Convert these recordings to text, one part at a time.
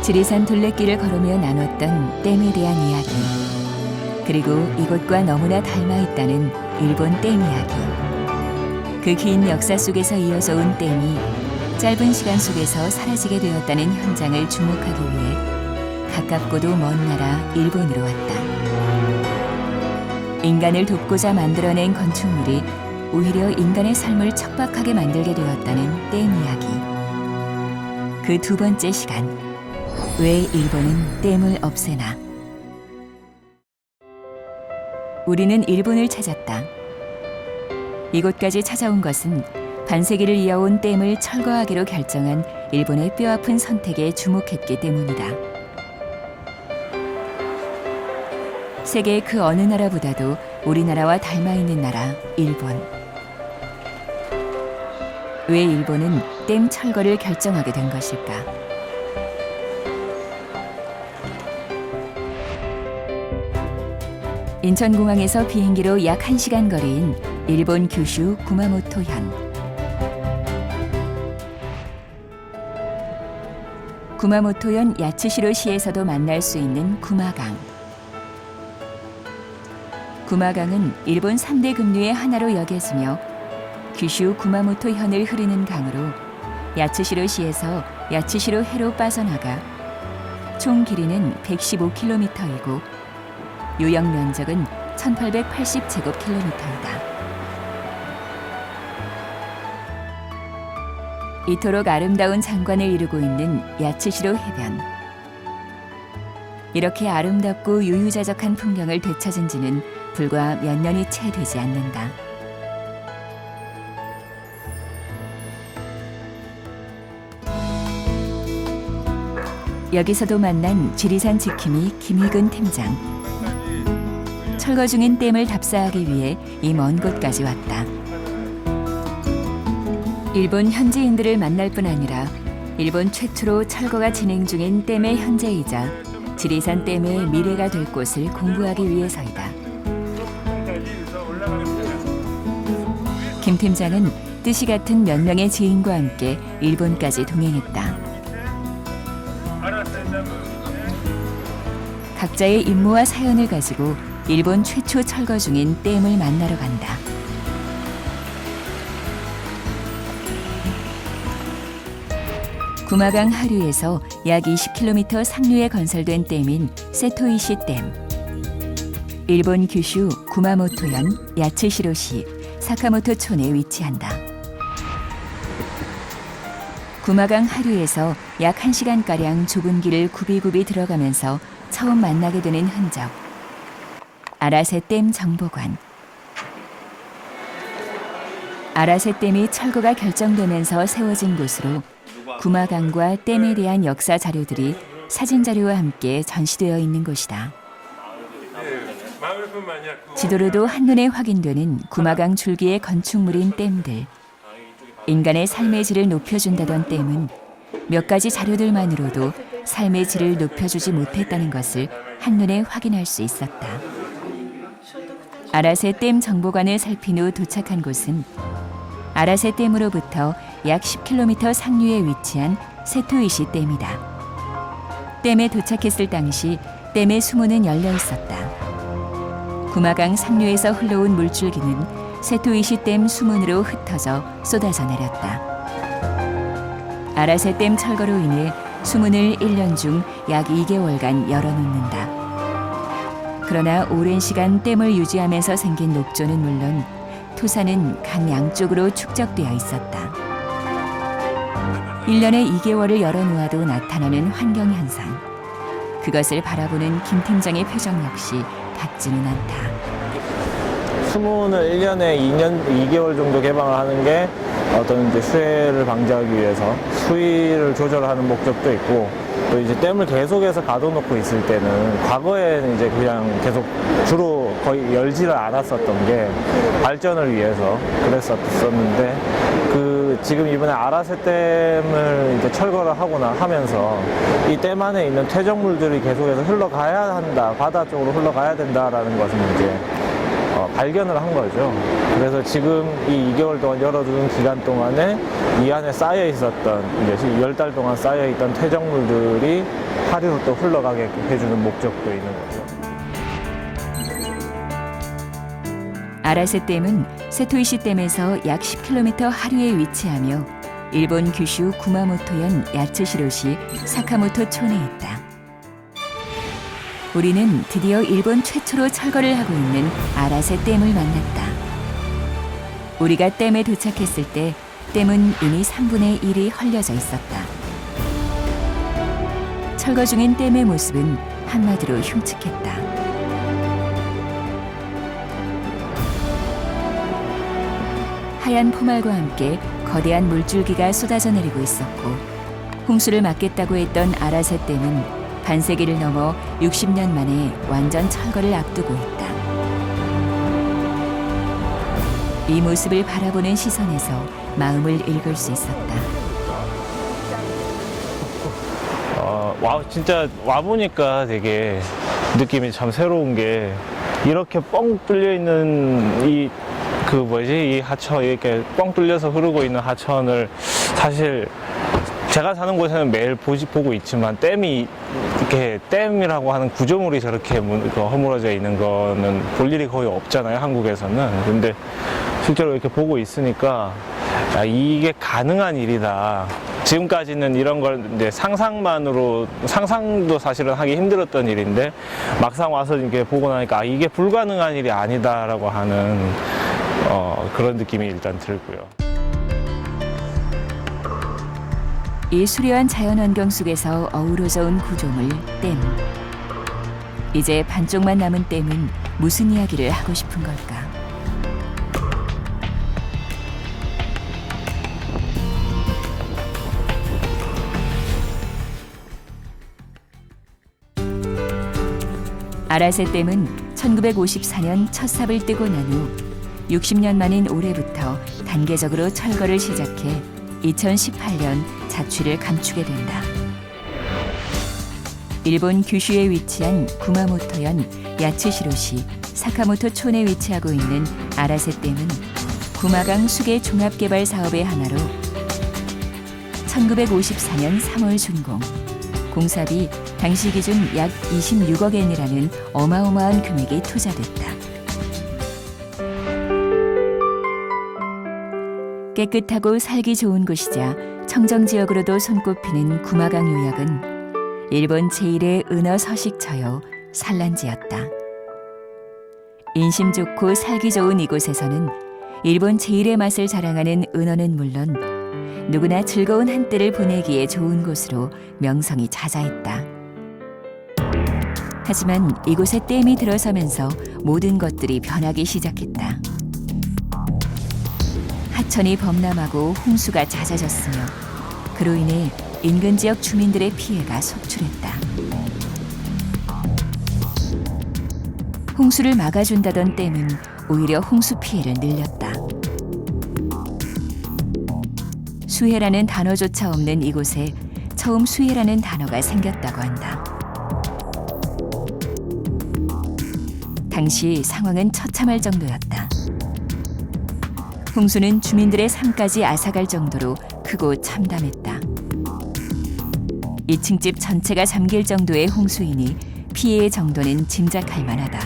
지리산 둘레길을 걸으며 나눴던 댐에 대한 이야기, 그리고 이곳과 너무나 닮아 있다는 일본 댐 이야기. 그 긴 역사 속에서 이어져 온 댐이 짧은 시간 속에서 사라지게 되었다는 현장을 주목하기 위해 가깝고도 먼 나라 일본으로 왔다. 인간을 돕고자 만들어낸 건축물이 오히려 인간의 삶을 척박하게 만들게 되었다는 댐 이야기. 그 두 번째 시간, 왜 일본은 댐을 없애나? 우리는 일본을 찾았다. 이곳까지 찾아온 것은 반세기를 이어온 댐을 철거하기로 결정한 일본의 뼈아픈 선택에 주목했기 때문이다. 세계의 그 어느 나라보다도 우리나라와 닮아있는 나라, 일본. 왜 일본은 댐 철거를 결정하게 된 것일까? 인천공항에서 비행기로 약 1시간 거리인 일본 규슈 구마모토현. 구마모토현 야츠시로시에서도 만날 수 있는 구마강. 구마강은 일본 3대 급류의 하나로 여겨지며 규슈 구마모토현을 흐르는 강으로 야츠시로시에서 야츠시로해로 빠져나가 총 길이는 115km이고 요역 면적은 1880제곱킬로미터이다. 이토록 아름다운 장관을 이루고 있는 야츠시로 해변. 이렇게 아름답고 유유자적한 풍경을 되찾은 지는 불과 몇 년이 채 되지 않는다. 여기서도 만난 지리산 지킴이 김희근 팀장. 철거 중인 댐을 답사하기 위해 이 먼 곳까지 왔다. 일본 현지인들을 만날 뿐 아니라 일본 최초로 철거가 진행 중인 댐의 현재이자 지리산 댐의 미래가 될 곳을 공부하기 위해서이다. 김 팀장은 뜻이 같은 몇 명의 지인과 함께 일본까지 동행했다. 각자의 임무와 사연을 가지고 일본 최초 철거 중인 댐을 만나러 간다. 구마강 하류에서 약 20km 상류에 건설된 댐인 세토이시 댐. 일본 규슈 구마모토현 야츠시로시 사카모토촌에 위치한다. 구마강 하류에서 약 1시간가량 좁은 길을 굽이굽이 들어가면서 처음 만나게 되는 흔적. 아라세 댐 정보관. 아라세 댐이 철거가 결정되면서 세워진 곳으로 구마강과 댐에 대한 역사 자료들이 사진 자료와 함께 전시되어 있는 곳이다. 지도로도 한눈에 확인되는 구마강 줄기의 건축물인 댐들. 인간의 삶의 질을 높여준다던 댐은 몇 가지 자료들만으로도 삶의 질을 높여주지 못했다는 것을 한눈에 확인할 수 있었다. 아라세 댐 정보관을 살핀 후 도착한 곳은 아라세 댐으로부터 약 10km 상류에 위치한 세토이시 댐이다. 댐에 도착했을 당시 댐의 수문은 열려 있었다. 구마강 상류에서 흘러온 물줄기는 세토이시 댐 수문으로 흩어져 쏟아져 내렸다. 아라세 댐 철거로 인해 수문을 1년 중 약 2개월간 열어놓는다. 그러나 오랜 시간 댐을 유지하면서 생긴 녹조는 물론 토사는 강 양쪽으로 축적되어 있었다. 1년에 2개월을 열어놓아도 나타나는 환경현상. 그것을 바라보는 김 팀장의 표정 역시 밝지는 않다. 수문을 1년에 2개월 정도 개방을 하는 게 어떤 이제 수해를 방지하기 위해서 수위를 조절하는 목적도 있고, 또 이제 댐을 계속해서 가둬놓고 있을 때는 과거에는 이제 그냥 계속 주로 거의 열지를 않았었던 게 발전을 위해서 그랬었는데, 지금 이번에 아라세 댐을 이제 철거를 하면서 이 댐 안에 있는 퇴적물들이 계속해서 흘러가야 한다, 바다 쪽으로 흘러가야 된다라는 것은 이제 발견을 한 거죠. 그래서 지금 이 2개월 동안 열어두는 기간 동안에 이 안에 쌓여 있었던, 이제 10달 동안 쌓여 있던 퇴적물들이 하류로 또 흘러가게 해주는 목적도 있는 거죠. 아라세 댐은 세토이시 댐에서 약 10km 하류에 위치하며 일본 규슈 구마모토현 야츠시로시 사카모토 촌에 있다. 우리는 드디어 일본 최초로 철거를 하고 있는 아라세 댐을 만났다. 우리가 댐에 도착했을 때 댐은 이미 3분의 1이 헐려져 있었다. 철거 중인 댐의 모습은 한마디로 흉측했다. 하얀 포말과 함께 거대한 물줄기가 쏟아져 내리고 있었고 홍수를 막겠다고 했던 아라세 댐은 반세기를 넘어 60년 만에 완전 철거를 앞두고 있다. 이 모습을 바라보는 시선에서 마음을 읽을 수 있었다. 진짜 와보니까 되게 느낌이 참 새로운 게 이렇게 뻥 뚫려 있는 이 하천, 이렇게 뻥 뚫려서 흐르고 있는 하천을 사실 제가 사는 곳에는 매일 보고 있지만 댐이라고 하는 구조물이 저렇게 허물어져 있는 거는 볼 일이 거의 없잖아요, 한국에서는. 근데 실제로 이렇게 보고 있으니까 이게 가능한 일이다. 지금까지는 이런 걸 이제 상상도 사실은 하기 힘들었던 일인데 막상 와서 이렇게 보고 나니까 이게 불가능한 일이 아니다라고 하는 그런 느낌이 일단 들고요. 이 수려한 자연환경 속에서 어우러져 온 구조물 댐. 이제 반쪽만 남은 댐은 무슨 이야기를 하고 싶은 걸까? 아라세 댐은 1954년 첫 삽을 뜨고 난 후 60년 만인 올해부터 단계적으로 철거를 시작해 2018년 자취를 감추게 된다. 일본 규슈에 위치한 구마모토현 야츠시로시 사카모토 촌에 위치하고 있는 아라세 댐은 구마강 수계 종합개발 사업의 하나로 1954년 3월 준공, 공사비 당시 기준 약 26억 엔이라는 어마어마한 금액이 투자됐다. 깨끗하고 살기 좋은 곳이자 청정지역으로도 손꼽히는 구마강 요역은 일본 제1의 은어 서식처요 산란지였다. 인심 좋고 살기 좋은 이곳에서는 일본 제1의 맛을 자랑하는 은어는 물론 누구나 즐거운 한때를 보내기에 좋은 곳으로 명성이 자자했다. 하지만 이곳에 댐이 들어서면서 모든 것들이 변하기 시작했다. 하천이 범람하고 홍수가 잦아졌으며 그로 인해 인근 지역 주민들의 피해가 속출했다. 홍수를 막아준다던 댐은 오히려 홍수 피해를 늘렸다. 수해라는 단어조차 없는 이곳에 처음 수해라는 단어가 생겼다고 한다. 당시 상황은 처참할 정도였다. 홍수는 주민들의 삶까지 앗아갈 정도로 크고 참담했다. 2층 집 전체가 잠길 정도의 홍수이니 피해의 정도는 짐작할 만하다.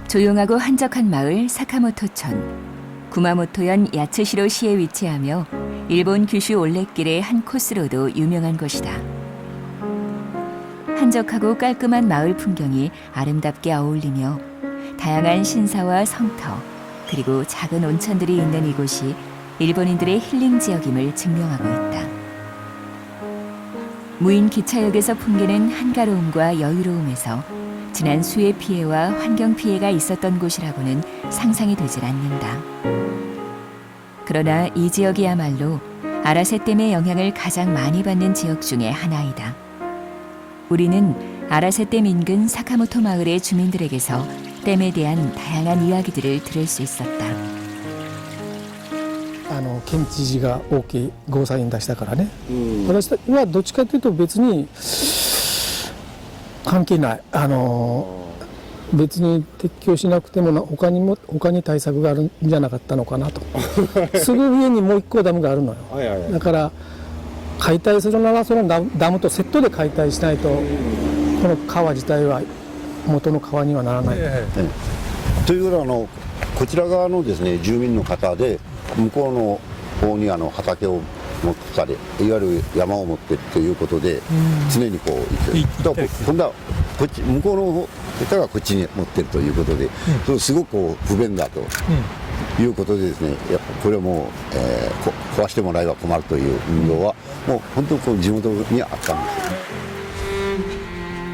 조용하고 한적한 마을 사카모토촌. 구마모토현 야츠시로시에 위치하며 일본 규슈 올레길의 한 코스로도 유명한 곳이다. 한적하고 깔끔한 마을 풍경이 아름답게 어울리며 다양한 신사와 성터 그리고 작은 온천들이 있는 이곳이 일본인들의 힐링 지역임을 증명하고 있다. 무인 기차역에서 풍기는 한가로움과 여유로움에서 지난 수해 피해와 환경 피해가 있었던 곳이라고는 상상이 되질 않는다. 그러나 이 지역이야말로 아라세 댐의 영향을 가장 많이 받는 지역 중의 하나이다. 우리는 아라세 댐 인근 사카모토 마을의 주민들에게서 댐에 대한 다양한 이야기들을 들을 수 있었다. 県知事が大きいゴーサイン出したからね、私はどっちかというと別に関係ない、別に撤去しなくても他に対策があるんじゃなかったのかなとすぐ上にもう一個ダムがあるのよ。だから解体するならそのダムとセットで解体しないとこの川自体は元の川にはならない、というよりこちら側のですね住民の方で向こうの方に畑を持ったりいわゆる山を持ってということで常にこう行って今度はこっち向こうの方がこっちに持ってるということで、すごくこう不便だということでですねやっぱこれはもう、壊してもらえば困るという運動はもう本当にこう地元にあったんですよ。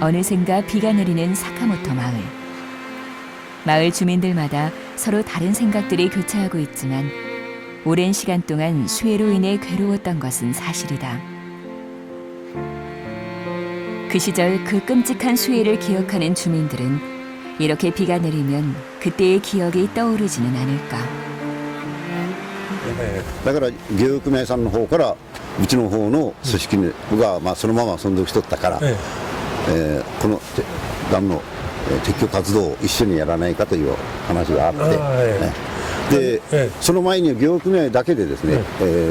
어느샌가 비가 내리는 사카모토 마을. 마을 주민들마다 서로 다른 생각들이 교차하고 있지만 오랜 시간 동안 수해로 인해 괴로웠던 것은 사실이다. 그 시절 그 끔찍한 수해를 기억하는 주민들은 이렇게 비가 내리면 그때의 기억이 떠오르지는 않을까. だから漁業組合さんの方からうちの方の組織が、そのまま存続しとったから、このダムの撤去活動を一緒にやらないかという話があって、でその前に漁業組合だけでですね、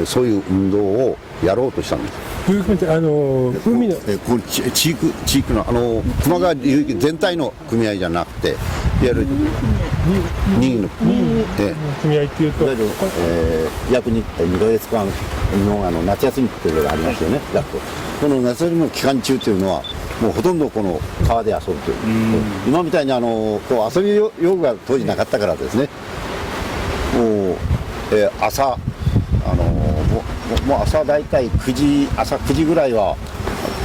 そういう運動をやろうとしたんです。漁業組合って海のこう地域の球磨川流域全体の組合じゃなくていわゆる任意の組合っていうと、いわゆる約2ヶ月間の夏休みっていうのがありますよね。この夏休みの期間中というのはもうほとんどこの川で遊ぶという、今みたいにこう遊び用具が当時なかったからですね、もう、朝もう朝大体朝9時ぐらいは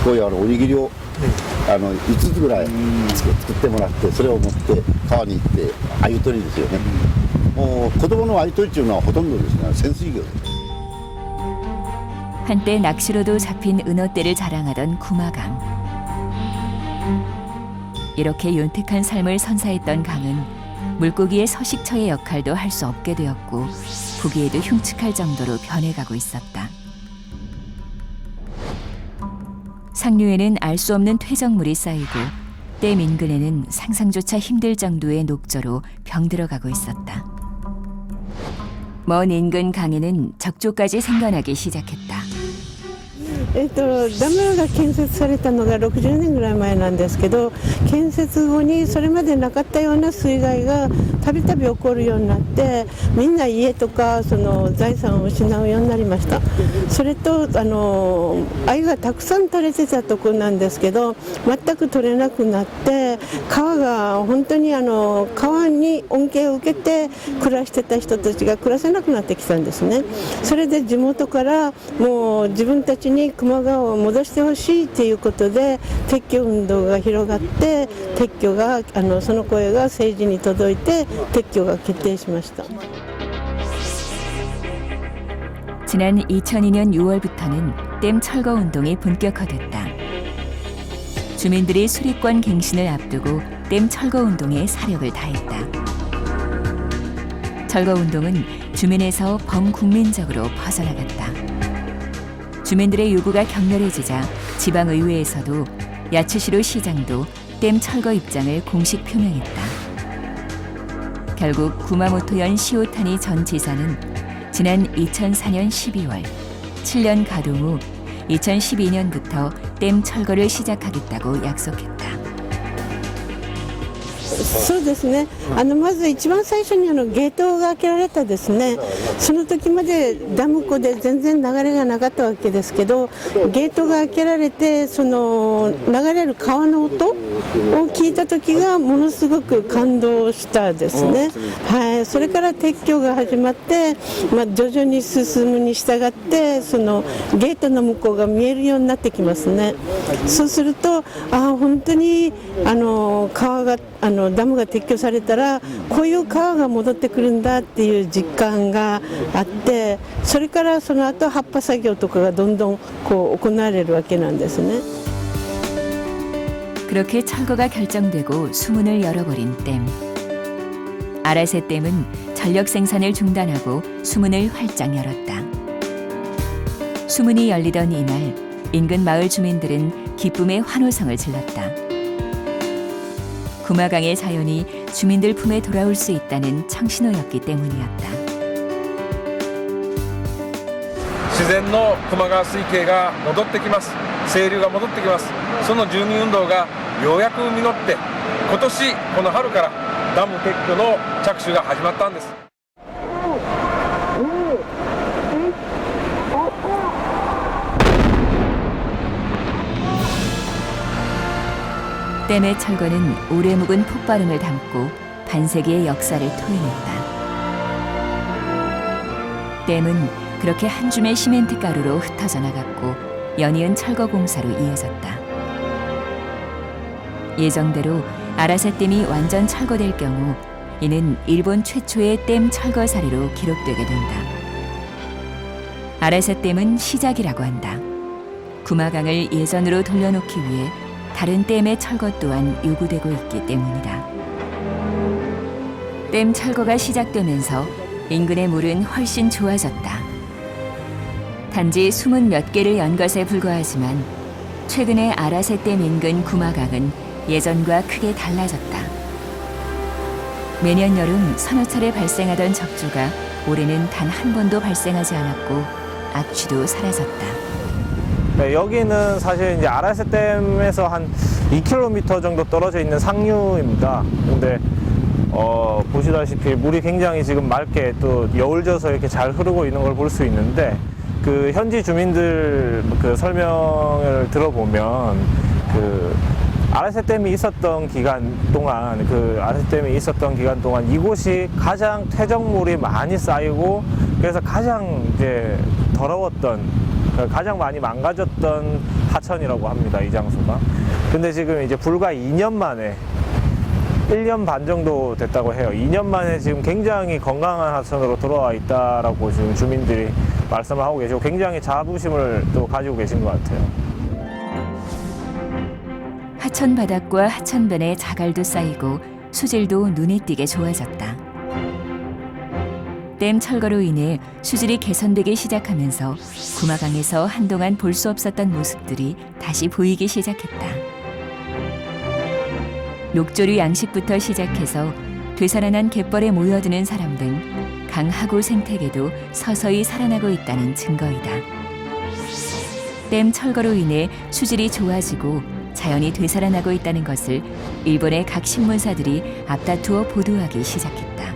こういうおにぎりを5つぐらい作ってもらってそれを持って川に行って鮎取りですよね。もう子供の鮎取りっていうのはほとんどですね潜水魚です。 한때 낚시로도 잡힌 은어떼를 자랑하던 구마강. 이렇게 윤택한 삶을 선사했던 강은 물고기의 서식처의 역할도 할 수 없게 되었고 보기에도 흉측할 정도로 변해가고 있었다. 상류에는 알 수 없는 퇴적물이 쌓이고 댐 인근에는 상상조차 힘들 정도의 녹조로 병들어가고 있었다. 먼 인근 강에는 적조까지 생겨나기 시작했다. ダムが建設されたのが60年ぐらい前なんですけど、建設後にそれまでなかったような水害がたびたび起こるようになって、みんな家とかその財産を失うようになりました。それと鮎がたくさん取れてたところなんですけど、全く取れなくなって、川が本当に川に恩恵を受けて暮らしてた人たちが暮らせなくなってきたんですね。それで地元からもう自分たちに球磨川を戻してほしいということで撤去運動が広がって撤去がその声が政治に届いて撤去が決定しました。 지난 2002년 6월부터는 댐 철거 운동이 본격화됐다. 주민들이 수리권 갱신을 앞두고 댐 철거 운동에 사력을 다했다. 철거 운동은 주민에서 범국민적으로 벗어나갔다. 주민들의 요구가 격렬해지자 지방의회에서도 야츠시로 시장도 댐 철거 입장을 공식 표명했다. 결국 구마모토현 시오타니 전 지사는 지난 2004년 12월 7년 가동 후 2012년부터 댐 철거를 시작하겠다고 약속했다. そうですね。まず一番最初にゲートが開けられたですね。その時までダム湖で全然流れがなかったわけですけど、ゲートが開けられてその流れる川の音を聞いた時がものすごく感動したですね。はい。それから撤去が始まって、徐々に進むに従ってそのゲートの向こうが見えるようになってきますね。そうすると本当に川がダムが撤去されたらこういう川が戻ってくるんだっていう実感があって、それからその後葉っぱ作業とかがどんどんこう行われるわけなんですね。 그렇게 철거가 결정되고 수문을 열어버린 댐. 아라세 댐은 전력 생산을 중단하고 수문을 활짝 열었다. 수문이 열리던 이날 인근 마을 주민들은 기쁨의 환호성을 질렀다. 구마강의 자연이 주민들 품에 돌아올 수 있다는 청신호였기 때문이었다. 自然の球磨川水系が戻ってきます。清流が戻ってきます。その住民運動がようやく実って今年この春からダム撤去の着手が始まったんです。 댐의 철거는 오래 묵은 폭발음을 담고 반세기의 역사를 토해냈다. 댐은 그렇게 한 줌의 시멘트 가루로 흩어져 나갔고 연이은 철거 공사로 이어졌다. 예정대로 아라사댐이 완전 철거될 경우 이는 일본 최초의 댐 철거 사례로 기록되게 된다. 아라사댐은 시작이라고 한다. 구마강을 예전으로 돌려놓기 위해 다른 댐의 철거 또한 요구되고 있기 때문이다. 댐 철거가 시작되면서 인근의 물은 훨씬 좋아졌다. 단지 숨은 몇 개를 연 것에 불과하지만 최근에 아라세댐 인근 구마강은 예전과 크게 달라졌다. 매년 여름 서너 차례 발생하던 적조가 올해는 단 한 번도 발생하지 않았고 악취도 사라졌다. 네, 여기는 사실 이제 아라세댐에서 한 2km 정도 떨어져 있는 상류입니다. 근데 보시다시피 물이 굉장히 지금 맑게 또 여울져서 이렇게 잘 흐르고 있는 걸 볼 수 있는데 그 현지 주민들 그 설명을 들어보면 그 아라세댐이 있었던 기간 동안 이곳이 가장 퇴적물이 많이 쌓이고 그래서 가장 이제 더러웠던 가장 많이 망가졌던 하천이라고 합니다, 이 장소가. 근데 지금 이제 불과 2년 만에 1년 반 정도 됐다고 해요. 2년 만에 지금 굉장히 건강한 하천으로 돌아와 있다라고 지금 주민들이 말씀을 하고 계시고 굉장히 자부심을 또 가지고 계신 것 같아요. 하천 바닥과 하천변에 자갈도 쌓이고 수질도 눈에 띄게 좋아졌다. 댐 철거로 인해 수질이 개선되기 시작하면서 구마강에서 한동안 볼 수 없었던 모습들이 다시 보이기 시작했다. 녹조류 양식부터 시작해서 되살아난 갯벌에 모여드는 사람 등 강 하구 생태계도 서서히 살아나고 있다는 증거이다. 댐 철거로 인해 수질이 좋아지고 자연이 되살아나고 있다는 것을 일본의 각 신문사들이 앞다투어 보도하기 시작했다.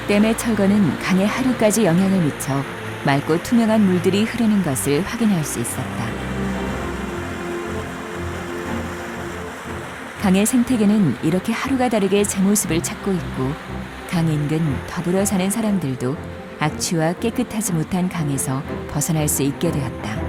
댐의 철거는 강에 하류까지 영향을 미쳐 맑고 투명한 물들이 흐르는 것을 확인할 수 있었다. 강의 생태계는 이렇게 하루가 다르게 제 모습을 찾고 있고 강 인근 더불어 사는 사람들도 악취와 깨끗하지 못한 강에서 벗어날 수 있게 되었다.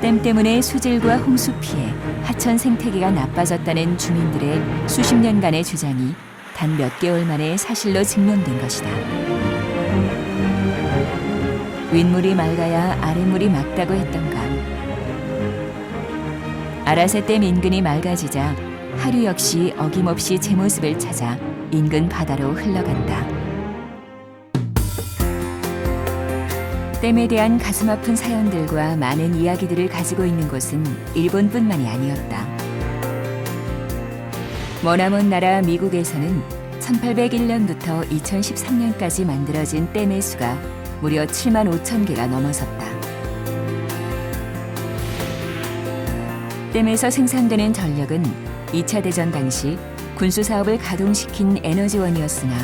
댐 때문에 수질과 홍수 피해 하천 생태계가 나빠졌다는 주민들의 수십 년간의 주장이 단 몇 개월 만에 사실로 증명된 것이다. 윗물이 맑아야 아랫물이 맑다고 했던 강. 아라세댐 인근이 맑아지자 하류 역시 어김없이 제 모습을 찾아 인근 바다로 흘러간다. 댐에 대한 가슴 아픈 사연들과 많은 이야기들을 가지고 있는 곳은 일본뿐만이 아니었다. 머나먼 나라 미국에서는 1801년부터 2013년까지 만들어진 댐의 수가 무려 7만 5천 개가 넘어섰다. 댐에서 생산되는 전력은 2차 대전 당시 군수사업을 가동시킨 에너지원이었으나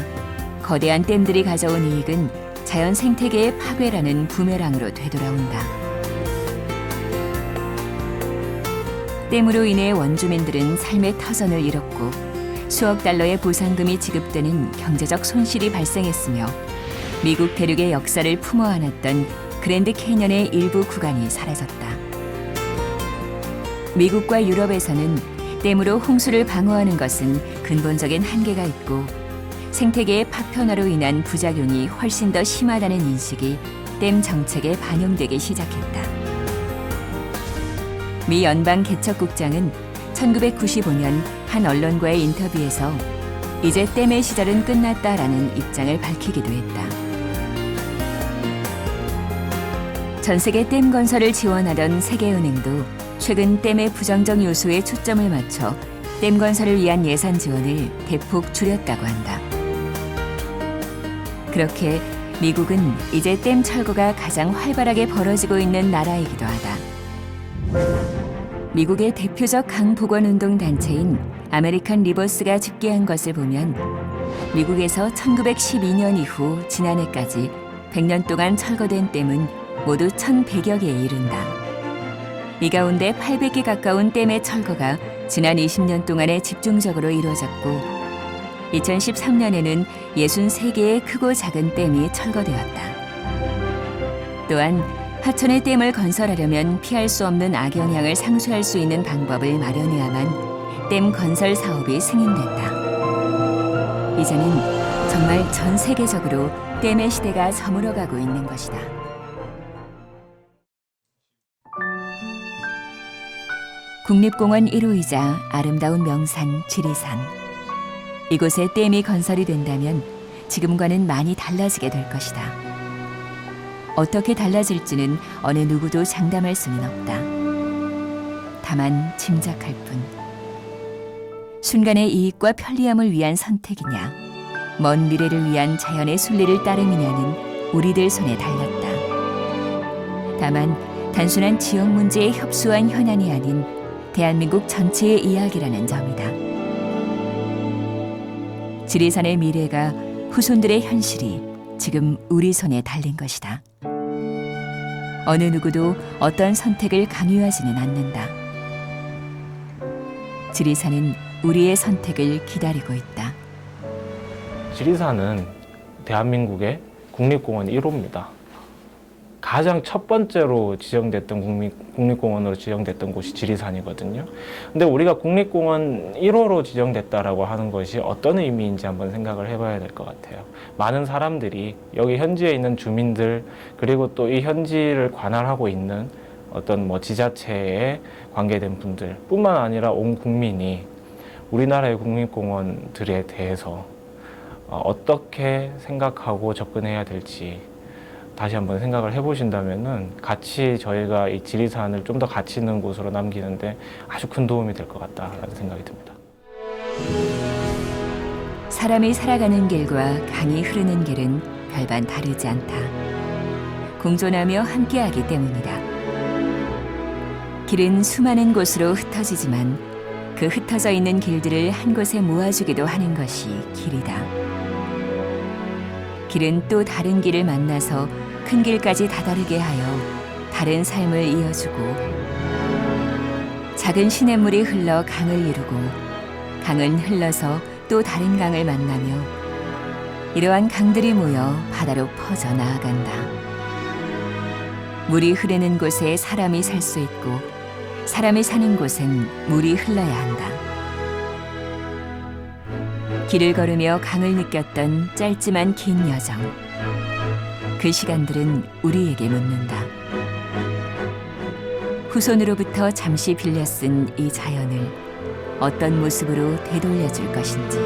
거대한 댐들이 가져온 이익은 자연 생태계의 파괴라는 부메랑으로 되돌아온다. 댐으로 인해 원주민들은 삶의 터전을 잃었고 수억 달러의 보상금이 지급되는 경제적 손실이 발생했으며 미국 대륙의 역사를 품어 안았던 그랜드 캐년의 일부 구간이 사라졌다. 미국과 유럽에서는 댐으로 홍수를 방어하는 것은 근본적인 한계가 있고 생태계의 파편화로 인한 부작용이 훨씬 더 심하다는 인식이 댐 정책에 반영되기 시작했다. 미 연방 개척국장은 1995년 한 언론과의 인터뷰에서 이제 댐의 시절은 끝났다라는 입장을 밝히기도 했다. 전 세계 댐 건설을 지원하던 세계은행도 최근 댐의 부정적 요소에 초점을 맞춰 댐 건설을 위한 예산 지원을 대폭 줄였다고 한다. 그렇게 미국은 이제 댐 철거가 가장 활발하게 벌어지고 있는 나라이기도 하다. 미국의 대표적 강복원운동 단체인 아메리칸 리버스가 집계한 것을 보면 미국에서 1912년 이후 지난해까지 100년 동안 철거된 댐은 모두 1,100여 개에 이른다. 이 가운데 800개 가까운 댐의 철거가 지난 20년 동안에 집중적으로 이루어졌고 2013년에는 63개의 크고 작은 댐이 철거되었다. 또한 하천의 댐을 건설하려면 피할 수 없는 악영향을 상쇄할 수 있는 방법을 마련해야만 댐 건설 사업이 승인된다. 이제는 정말 전 세계적으로 댐의 시대가 저물어가고 있는 것이다. 국립공원 1호이자 아름다운 명산 지리산. 이곳에 댐이 건설이 된다면 지금과는 많이 달라지게 될 것이다. 어떻게 달라질지는 어느 누구도 장담할 수는 없다. 다만 짐작할 뿐. 순간의 이익과 편리함을 위한 선택이냐, 먼 미래를 위한 자연의 순리를 따름이냐는 우리들 손에 달렸다. 다만 단순한 지역 문제에 협소한 현안이 아닌 대한민국 전체의 이야기라는 점이다. 지리산의 미래가 후손들의 현실이 지금 우리 손에 달린 것이다. 어느 누구도 어떤 선택을 강요하지는 않는다. 지리산은 우리의 선택을 기다리고 있다. 지리산은 대한민국의 국립공원 1호입니다. 가장 첫 번째로 지정됐던 국립공원으로 지정됐던 곳이 지리산이거든요. 근데 우리가 국립공원 1호로 지정됐다라고 하는 것이 어떤 의미인지 한번 생각을 해봐야 될 것 같아요. 많은 사람들이 여기 현지에 있는 주민들 그리고 또 이 현지를 관할하고 있는 어떤 지자체에 관계된 분들 뿐만 아니라 온 국민이 우리나라의 국립공원들에 대해서 어떻게 생각하고 접근해야 될지 다시 한번 생각을 해보신다면은 같이 저희가 이 지리산을 좀 더 가치 있는 곳으로 남기는데 아주 큰 도움이 될 것 같다라는 생각이 듭니다. 사람이 살아가는 길과 강이 흐르는 길은 별반 다르지 않다. 공존하며 함께하기 때문이다. 길은 수많은 곳으로 흩어지지만 그 흩어져 있는 길들을 한 곳에 모아주기도 하는 것이 길이다. 길은 또 다른 길을 만나서 큰 길까지 다다르게 하여 다른 삶을 이어주고 작은 시냇물이 흘러 강을 이루고 강은 흘러서 또 다른 강을 만나며 이러한 강들이 모여 바다로 퍼져 나아간다. 물이 흐르는 곳에 사람이 살 수 있고 사람이 사는 곳엔 물이 흘러야 한다. 길을 걸으며 강을 느꼈던 짧지만 긴 여정. 그 시간들은 우리에게 묻는다. 후손으로부터 잠시 빌려 쓴 이 자연을 어떤 모습으로 되돌려줄 것인지.